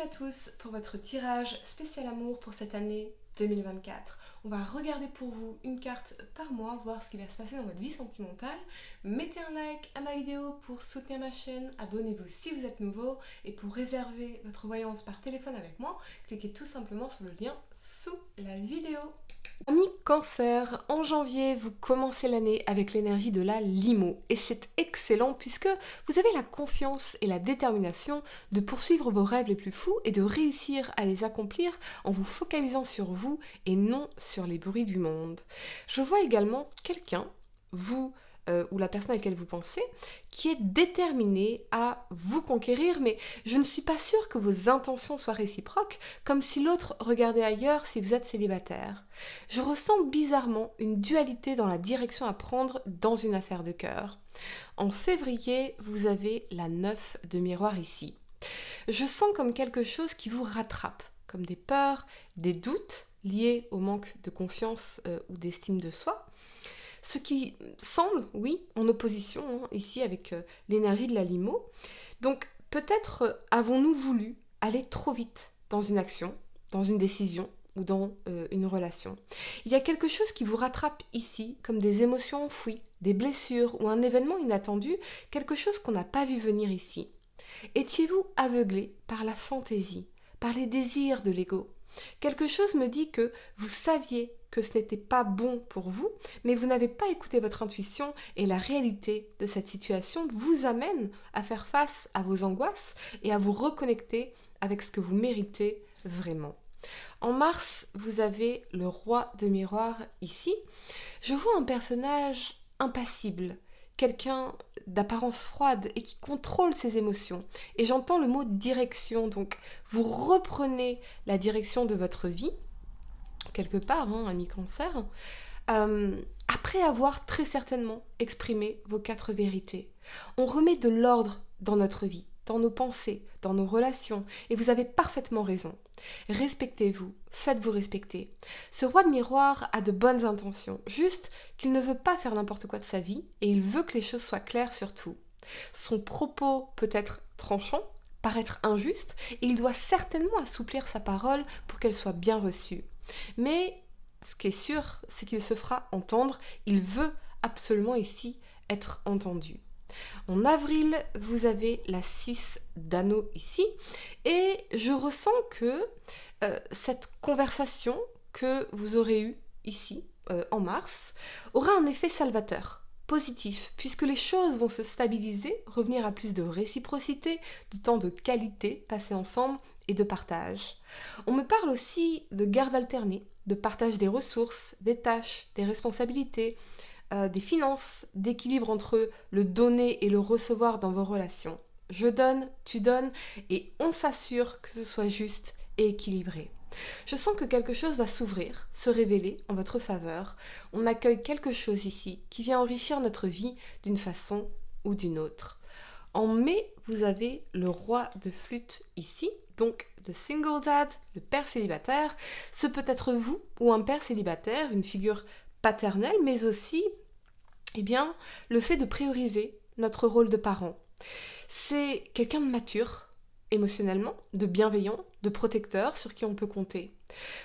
à tous pour votre tirage spécial amour pour cette année 2024. On va regarder pour vous une carte par mois, voir ce qui va se passer dans votre vie sentimentale. Mettez un like à ma vidéo pour soutenir ma chaîne, abonnez-vous si vous êtes nouveau et pour réserver votre voyance par téléphone avec moi, cliquez tout simplement sur le lien sous la vidéo. Amis Cancer, en janvier, vous commencez l'année avec l'énergie de la Limo et c'est excellent puisque vous avez la confiance et la détermination de poursuivre vos rêves les plus fous et de réussir à les accomplir en vous focalisant sur vous et non sur les bruits du monde. Je vois également quelqu'un, vous ou la personne à laquelle vous pensez, qui est déterminée à vous conquérir, mais je ne suis pas sûre que vos intentions soient réciproques, comme si l'autre regardait ailleurs si vous êtes célibataire. Je ressens bizarrement une dualité dans la direction à prendre dans une affaire de cœur. En février, vous avez la 9 de miroir ici. Je sens comme quelque chose qui vous rattrape, comme des peurs, des doutes liés au manque de confiance ou d'estime de soi. Ce qui semble, oui, en opposition ici avec l'énergie de la Limo. Donc peut-être avons-nous voulu aller trop vite dans une action, dans une décision ou dans une relation. Il y a quelque chose qui vous rattrape ici, comme des émotions enfouies, des blessures ou un événement inattendu, quelque chose qu'on n'a pas vu venir ici. Étiez-vous aveuglé par la fantaisie, par les désirs de l'ego ? Quelque chose me dit que vous saviez que ce n'était pas bon pour vous, mais vous n'avez pas écouté votre intuition et la réalité de cette situation vous amène à faire face à vos angoisses et à vous reconnecter avec ce que vous méritez vraiment. En mars, vous avez le roi de miroir ici. Je vois un personnage impassible, quelqu'un d'apparence froide et qui contrôle ses émotions. Et j'entends le mot direction, donc vous reprenez la direction de votre vie, quelque part, ami Cancer, après avoir très certainement exprimé vos 4 vérités. On remet de l'ordre dans notre vie, dans nos pensées, dans nos relations, et vous avez parfaitement raison. Respectez-vous, faites-vous respecter. Ce roi de miroir a de bonnes intentions, juste qu'il ne veut pas faire n'importe quoi de sa vie, et il veut que les choses soient claires sur tout. Son propos peut être tranchant, paraître injuste, et il doit certainement assouplir sa parole pour qu'elle soit bien reçue. Mais ce qui est sûr, c'est qu'il se fera entendre, il veut absolument ici être entendu. En avril, vous avez la 6 d'anneaux ici, et je ressens que cette conversation que vous aurez eue ici, en mars, aura un effet salvateur, positif, puisque les choses vont se stabiliser, revenir à plus de réciprocité, de temps de qualité passé ensemble et de partage. On me parle aussi de garde alternée, de partage des ressources, des tâches, des responsabilités, des finances, d'équilibre entre le donner et le recevoir dans vos relations. Je donne, tu donnes, et on s'assure que ce soit juste et équilibré. Je sens que quelque chose va s'ouvrir, se révéler en votre faveur. On accueille quelque chose ici qui vient enrichir notre vie d'une façon ou d'une autre. En mai, vous avez le roi de flûte ici, donc le single dad, le père célibataire. Ce peut être vous ou un père célibataire, une figure paternelle, mais aussi le fait de prioriser notre rôle de parent. C'est quelqu'un de mature, émotionnellement, de bienveillant, de protecteur sur qui on peut compter.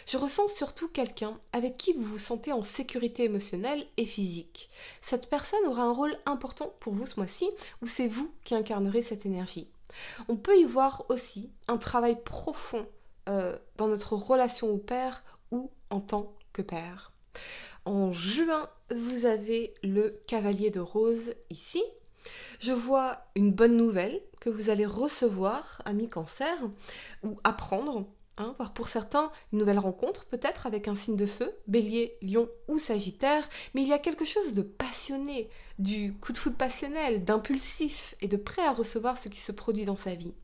Je ressens surtout quelqu'un avec qui vous vous sentez en sécurité émotionnelle et physique. Cette personne aura un rôle important pour vous ce mois-ci, où c'est vous qui incarnerez cette énergie. On peut y voir aussi un travail profond dans notre relation au père ou en tant que père. En juin, vous avez le cavalier de rose ici. Je vois une bonne nouvelle que vous allez recevoir, ami Cancer, ou apprendre, voire pour certains, une nouvelle rencontre, peut-être avec un signe de feu, Bélier, Lion ou Sagittaire, mais il y a quelque chose de passionné, du coup de foudre passionnel, d'impulsif et de prêt à recevoir ce qui se produit dans sa vie.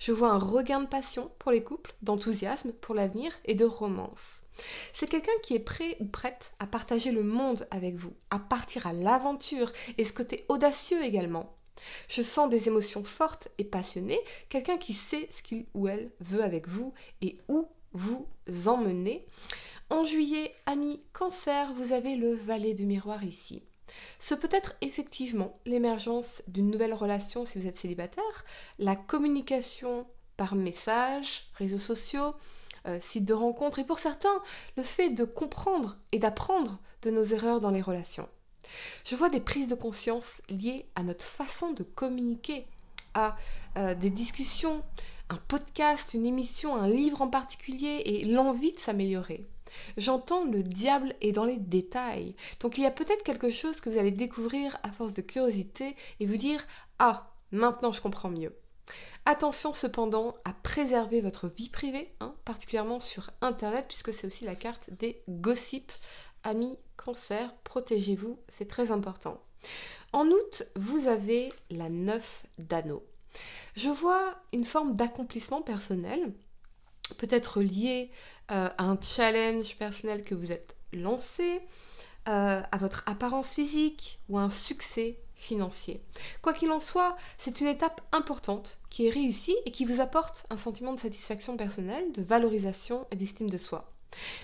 Je vois un regain de passion pour les couples, d'enthousiasme pour l'avenir et de romance. C'est quelqu'un qui est prêt ou prête à partager le monde avec vous, à partir à l'aventure et ce côté audacieux également. Je sens des émotions fortes et passionnées, quelqu'un qui sait ce qu'il ou elle veut avec vous et où vous emmener. En juillet, ami Cancer, vous avez le valet de miroir ici. Ce peut être effectivement l'émergence d'une nouvelle relation si vous êtes célibataire, la communication par message, réseaux sociaux, sites de rencontres, et pour certains, le fait de comprendre et d'apprendre de nos erreurs dans les relations. Je vois des prises de conscience liées à notre façon de communiquer, à des discussions, un podcast, une émission, un livre en particulier, et l'envie de s'améliorer. J'entends le diable est dans les détails. Donc il y a peut-être quelque chose que vous allez découvrir à force de curiosité et vous dire « Ah, maintenant je comprends mieux ». Attention cependant à préserver votre vie privée, particulièrement sur Internet, puisque c'est aussi la carte des gossips. Amis Cancer, protégez-vous, c'est très important. En août, vous avez la 9 d'anneaux. Je vois une forme d'accomplissement personnel, peut-être lié à un challenge personnel que vous êtes lancé, à votre apparence physique ou à un succès financier. Quoi qu'il en soit, c'est une étape importante qui est réussie et qui vous apporte un sentiment de satisfaction personnelle, de valorisation et d'estime de soi.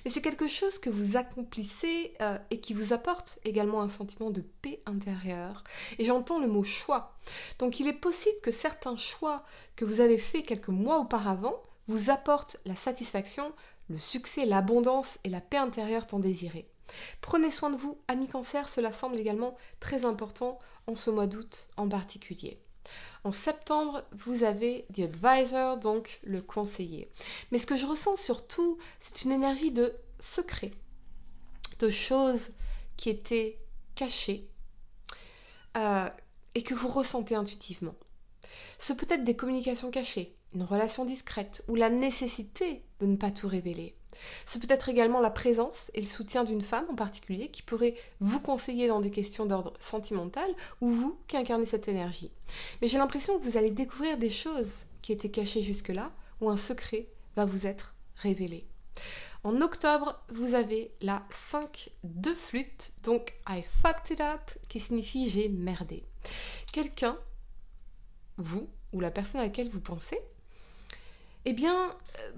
Mais c'est quelque chose que vous accomplissez et qui vous apporte également un sentiment de paix intérieure. Et j'entends le mot choix. Donc il est possible que certains choix que vous avez faits quelques mois auparavant vous apportent la satisfaction, le succès, l'abondance et la paix intérieure tant désirée. Prenez soin de vous, amis Cancer, cela semble également très important en ce mois d'août en particulier. En septembre, vous avez The Advisor, donc le conseiller. Mais ce que je ressens surtout, c'est une énergie de secret, de choses qui étaient cachées et que vous ressentez intuitivement. Ce peut être des communications cachées, une relation discrète ou la nécessité de ne pas tout révéler. Ce peut être également la présence et le soutien d'une femme en particulier qui pourrait vous conseiller dans des questions d'ordre sentimental ou vous qui incarnez cette énergie. Mais j'ai l'impression que vous allez découvrir des choses qui étaient cachées jusque-là ou un secret va vous être révélé. En octobre, vous avez la 5 de flûte, donc I fucked it up, qui signifie j'ai merdé. Quelqu'un, vous ou la personne à laquelle vous pensez,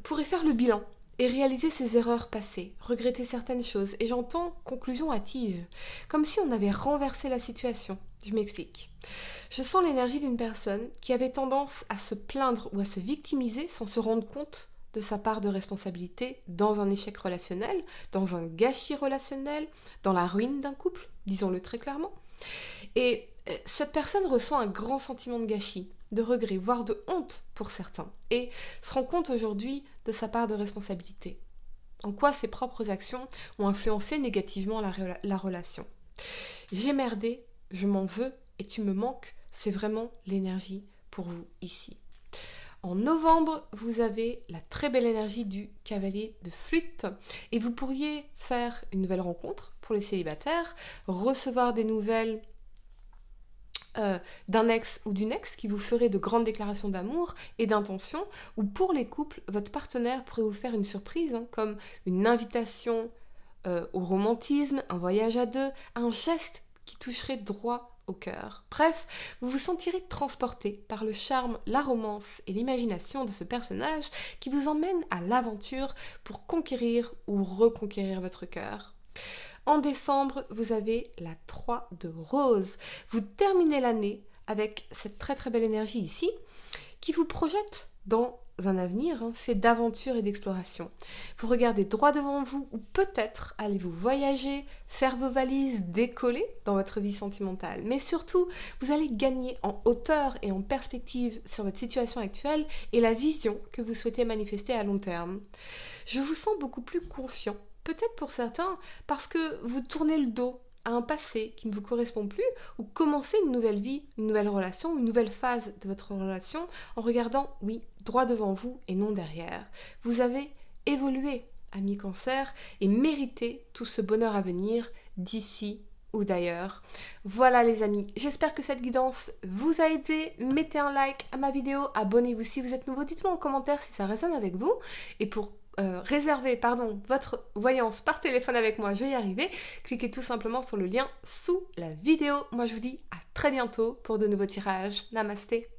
pourrait faire le bilan et réaliser ses erreurs passées, regretter certaines choses. Et j'entends conclusion hâtive, comme si on avait renversé la situation. Je m'explique. Je sens l'énergie d'une personne qui avait tendance à se plaindre ou à se victimiser sans se rendre compte de sa part de responsabilité dans un échec relationnel, dans un gâchis relationnel, dans la ruine d'un couple, disons-le très clairement. Et cette personne ressent un grand sentiment de gâchis, de regret, voire de honte pour certains, et se rend compte aujourd'hui de sa part de responsabilité. En quoi ses propres actions ont influencé négativement la relation. J'ai merdé, je m'en veux et tu me manques, c'est vraiment l'énergie pour vous ici. En novembre, vous avez la très belle énergie du cavalier de flûte et vous pourriez faire une nouvelle rencontre pour les célibataires, recevoir des nouvelles d'un ex ou d'une ex qui vous ferait de grandes déclarations d'amour et d'intention, ou pour les couples, votre partenaire pourrait vous faire une surprise, comme une invitation au romantisme, un voyage à deux, un geste qui toucherait droit au cœur. Bref, vous vous sentirez transporté par le charme, la romance et l'imagination de ce personnage qui vous emmène à l'aventure pour conquérir ou reconquérir votre cœur. En décembre, vous avez la 3 de rose. Vous terminez l'année avec cette très très belle énergie ici qui vous projette dans un avenir fait d'aventure et d'exploration. Vous regardez droit devant vous ou peut-être allez-vous voyager, faire vos valises, décoller dans votre vie sentimentale. Mais surtout, vous allez gagner en hauteur et en perspective sur votre situation actuelle et la vision que vous souhaitez manifester à long terme. Je vous sens beaucoup plus confiant. Peut-être pour certains, parce que vous tournez le dos à un passé qui ne vous correspond plus, ou commencez une nouvelle vie, une nouvelle relation, une nouvelle phase de votre relation en regardant, oui, droit devant vous et non derrière. Vous avez évolué, amis Cancer, et méritez tout ce bonheur à venir d'ici ou d'ailleurs. Voilà les amis, j'espère que cette guidance vous a aidé. Mettez un like à ma vidéo, abonnez-vous si vous êtes nouveau, dites-moi en commentaire si ça résonne avec vous. Et pour réserver votre voyance par téléphone avec moi, je vais y arriver. Cliquez tout simplement sur le lien sous la vidéo. Moi je vous dis à très bientôt pour de nouveaux tirages. Namasté.